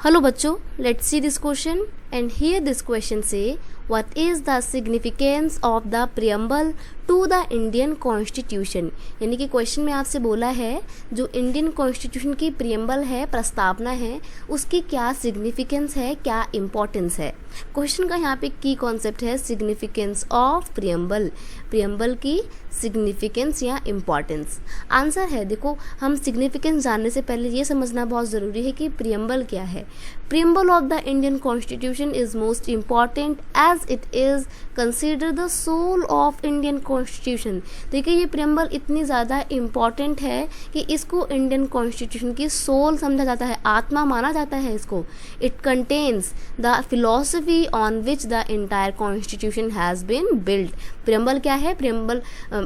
Hello बच्चों, let's see this question and here this question say what is the significance of the preamble to the Indian Constitution। यानी कि question में आपसे बोला है जो इंडियन कॉन्स्टिट्यूशन की प्रियम्बल है, प्रस्तावना है, उसकी क्या सिग्निफिकेंस है, क्या इम्पोर्टेंस है। क्वेश्चन का यहाँ पे की कॉन्सेप्ट है सिग्निफिकेंस ऑफ प्रियम्बल, प्रियम्बल की सिग्निफिकेंस या इम्पॉर्टेंस। आंसर है, देखो हम सिग्निफिकेंस जानने से पहले ये समझना बहुत ज़रूरी है कि प्रियम्बल क्या है। Preamble of the Indian constitution is most important as it is consider the soul of Indian constitution. देखिए ये प्रियम्बल इतनी ज़्यादा इम्पॉर्टेंट है कि इसको इंडियन कॉन्स्टिट्यूशन की सोल समझा जाता है, आत्मा माना जाता है इसको। It contains the philosophy on which the entire constitution has been built. Preamble क्या है? प्रियम्बल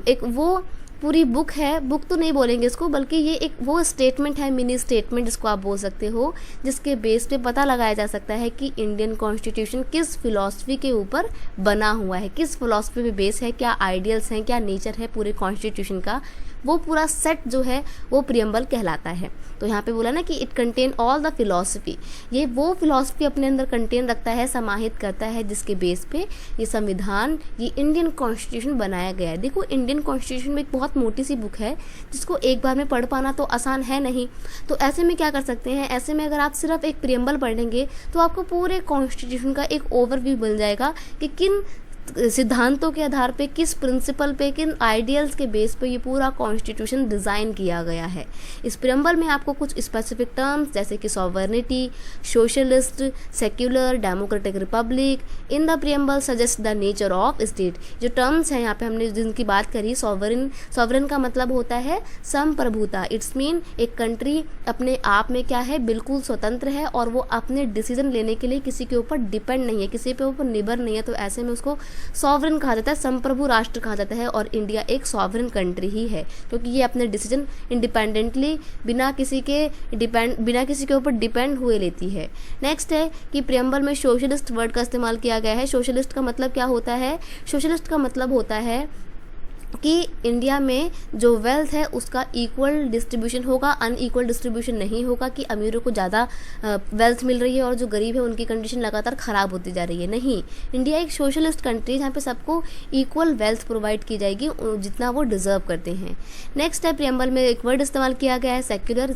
एक वो पूरी बुक है, बुक तो नहीं बोलेंगे इसको, बल्कि ये एक वो स्टेटमेंट है, मिनी स्टेटमेंट इसको आप बोल सकते हो, जिसके बेस पे पता लगाया जा सकता है कि इंडियन कॉन्स्टिट्यूशन किस फिलॉसफी के ऊपर बना हुआ है, किस फिलॉसफी पे बेस है, क्या आइडियल्स हैं, क्या नेचर है पूरे कॉन्स्टिट्यूशन का। वो पूरा सेट जो है वो प्रियम्बल कहलाता है। तो यहाँ पे बोला ना कि it contain all the philosophy, ये वो फिलॉसफी अपने अंदर कंटेन रखता है, समाहित करता है, जिसके बेस पे ये संविधान, ये इंडियन कॉन्स्टिट्यूशन बनाया गया है। देखो इंडियन कॉन्स्टिट्यूशन में एक बहुत मोटी सी बुक है जिसको एक बार में पढ़ पाना तो आसान है नहीं। तो ऐसे में क्या कर सकते हैं, ऐसे में अगर आप सिर्फ एक प्रियम्बल पढ़ेंगे तो आपको पूरे कॉन्स्टिट्यूशन का एक ओवरव्यू मिल जाएगा कि किन सिद्धांतों के आधार पे, किस प्रिंसिपल पे, किन आइडियल्स के बेस पे ये पूरा कॉन्स्टिट्यूशन डिज़ाइन किया गया है। इस प्रियम्बल में आपको कुछ स्पेसिफिक टर्म्स जैसे कि sovereignty, socialist, secular, democratic Republic, in the preamble suggest the nature of state. जो टर्म्स हैं यहाँ पे हमने जिनकी बात करी, सॉवरन का मतलब होता है संप्रभुता। इट्स मीन एक कंट्री अपने आप में क्या है, बिल्कुल स्वतंत्र है और वो अपने डिसीजन लेने के लिए किसी के ऊपर डिपेंड नहीं है, किसी पे ऊपर निर्भर नहीं है। तो ऐसे में उसको सॉवरन कहा जाता है, संप्रभु राष्ट्र कहा जाता है। और इंडिया एक सॉवरन कंट्री ही है क्योंकि ये अपने डिसीजन इंडिपेंडेंटली बिना किसी के ऊपर डिपेंड हुए लेती है। नेक्स्ट है कि प्रियम्बल में सोशलिस्ट वर्ड का इस्तेमाल किया गया है। सोशलिस्ट का मतलब क्या होता है? सोशलिस्ट का मतलब होता है कि इंडिया में जो वेल्थ है उसका इक्वल डिस्ट्रीब्यूशन होगा, अनइक्वल डिस्ट्रीब्यूशन नहीं होगा कि अमीरों को ज़्यादा वेल्थ मिल रही है और जो गरीब है उनकी कंडीशन लगातार ख़राब होती जा रही है। नहीं, इंडिया एक सोशलिस्ट कंट्री है जहाँ पे सबको इक्वल वेल्थ प्रोवाइड की जाएगी जितना वो डिज़र्व करते हैं। नेक्स्ट है, प्रियम्बल में एक वर्ड इस्तेमाल किया गया है सेक्युलर।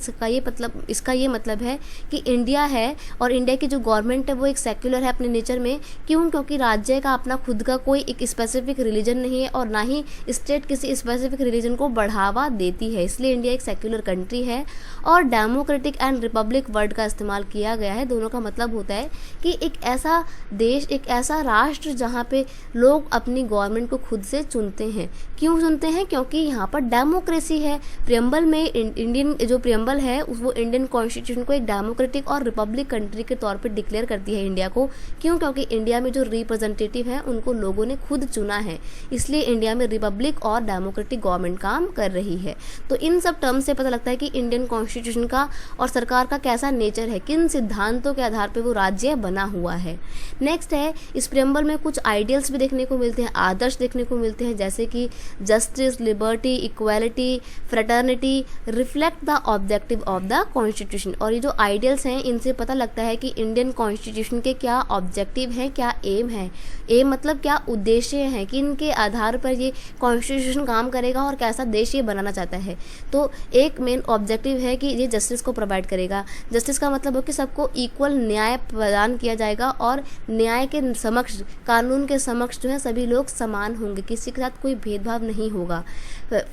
इसका ये मतलब है कि इंडिया है और इंडिया की जो गवर्नमेंट है वो एक सेक्युलर है अपने नेचर में। क्यों? क्योंकि राज्य का अपना खुद का कोई एक स्पेसिफिक रिलीजन नहीं है और ना ही स्टेट किसी स्पेसिफिक रिलीजन को बढ़ावा देती है, इसलिए इंडिया एक सेक्युलर कंट्री है। और डेमोक्रेटिक एंड रिपब्लिक वर्ड का इस्तेमाल किया गया है। दोनों का मतलब होता है कि एक ऐसा देश, एक ऐसा राष्ट्र जहाँ पे लोग अपनी गवर्नमेंट को खुद से चुनते हैं। क्यों चुनते हैं? क्योंकि यहाँ पर डेमोक्रेसी है। प्रियम्बल में इंडियन जो प्रियम्बल है वो इंडियन कॉन्स्टिट्यूशन को एक डेमोक्रेटिक और रिपब्लिक कंट्री के तौर पर डिक्लेयर करती है इंडिया को। क्यों? क्योंकि इंडिया में जो रिप्रेजेंटेटिव हैं उनको लोगों ने खुद चुना है, इसलिए इंडिया में रिपब्लिक और डेमोक्रेटिक गवर्नमेंट काम कर रही है। तो इन सब टर्म्स से पता लगता है कि इंडियन कॉन्स्टिट्यूशन का और सरकार का कैसा नेचर है, किन सिद्धांतों के आधार पर वो राज्य बना हुआ है। नेक्स्ट है, इस प्रियम्बल में कुछ आइडियल्स भी देखने को मिलते हैं, आदर्श देखने को मिलते हैं, जैसे कि justice, liberty, equality, fraternity reflect the objective of the constitution. और ये जो आइडियल्स हैं इनसे पता लगता है कि इंडियन कॉन्स्टिट्यूशन के क्या ऑब्जेक्टिव हैं, क्या एम है। एम मतलब क्या उद्देश्य है कि इनके आधार पर ये कॉन्स्टिट्यूशन काम करेगा और कैसा देश ये बनाना चाहता है। तो एक मेन ऑब्जेक्टिव है कि ये जस्टिस को प्रोवाइड करेगा। जस्टिस का मतलब हो कि सबको इक्वल न्याय प्रदान किया जाएगा और न्याय के समक्ष, कानून के समक्ष जो है सभी लोग समान होंगे, किसी के साथ कोई भेदभाव नहीं होगा।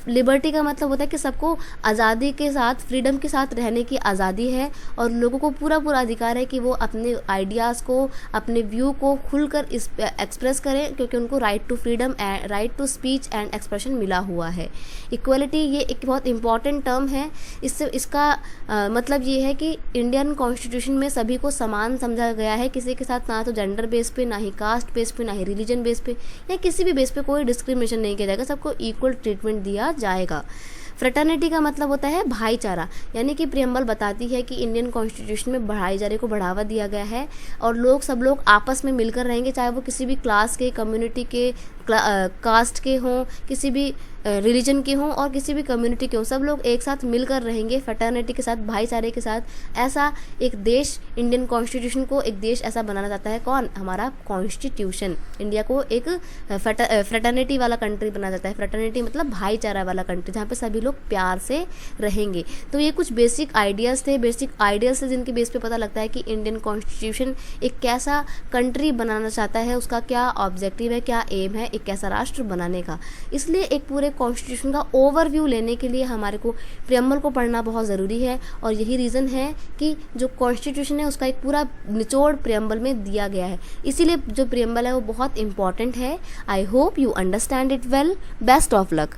लिबर्टी का मतलब होता है कि सबको आज़ादी के साथ, फ्रीडम के साथ रहने की आज़ादी है और लोगों को पूरा अधिकार है कि वो अपने आइडियाज़ को, अपने व्यू को खुलकर एक्सप्रेस करें क्योंकि उनको right to freedom, right to speech and expression मिला हुआ है। इक्वलिटी ये एक बहुत इंपॉर्टेंट टर्म है। इसका मतलब ये है कि इंडियन कॉन्स्टिट्यूशन में सभी को समान समझा गया है, किसी के साथ ना तो जेंडर बेस पे, ना ही कास्ट बेस पे, ना ही रिलीजन बेस पे या किसी भी बेस पे कोई डिस्क्रिमिनेशन नहीं किया जाएगा, सबको इक्वल ट्रीटमेंट दिया जाएगा। फ्रेटर्निटी का मतलब होता है भाईचारा, यानी कि प्रियम्बल बताती है कि इंडियन कॉन्स्टिट्यूशन में भाईचारे को बढ़ावा दिया गया है और सब लोग आपस में मिलकर रहेंगे, चाहे वो किसी भी क्लास के, कम्युनिटी के, कास्ट के हों, किसी भी रिलीजन के हों और किसी भी कम्युनिटी के हों, सब लोग एक साथ मिलकर रहेंगे फ्रेटर्निटी के साथ, भाईचारे के साथ। ऐसा एक देश, इंडियन कॉन्स्टिट्यूशन को एक देश ऐसा बनाना चाहता है। कौन? हमारा कॉन्स्टिट्यूशन इंडिया को एक फ्रेटर्निटी वाला कंट्री बनाना चाहता है। फ्रेटर्निटी मतलब भाईचारा वाला कंट्री, जहाँ पे सभी लोग प्यार से रहेंगे। तो ये कुछ बेसिक आइडियाज़ थे, बेसिक आइडियाज़ थे जिनके बेस पे पता लगता है कि इंडियन कॉन्स्टिट्यूशन एक कैसा कंट्री बनाना चाहता है, उसका क्या ऑब्जेक्टिव है, क्या एम है एक कैसा राष्ट्र बनाने का। इसलिए एक पूरे कॉन्स्टिट्यूशन का ओवरव्यू लेने के लिए हमारे को प्रियम्बल को पढ़ना बहुत ज़रूरी है। और यही रीज़न है कि जो कॉन्स्टिट्यूशन है उसका एक पूरा निचोड़ प्रियम्बल में दिया गया है। इसीलिए जो प्रियम्बल है वो बहुत इंपॉर्टेंट है। I hope you understand it well. Best of luck.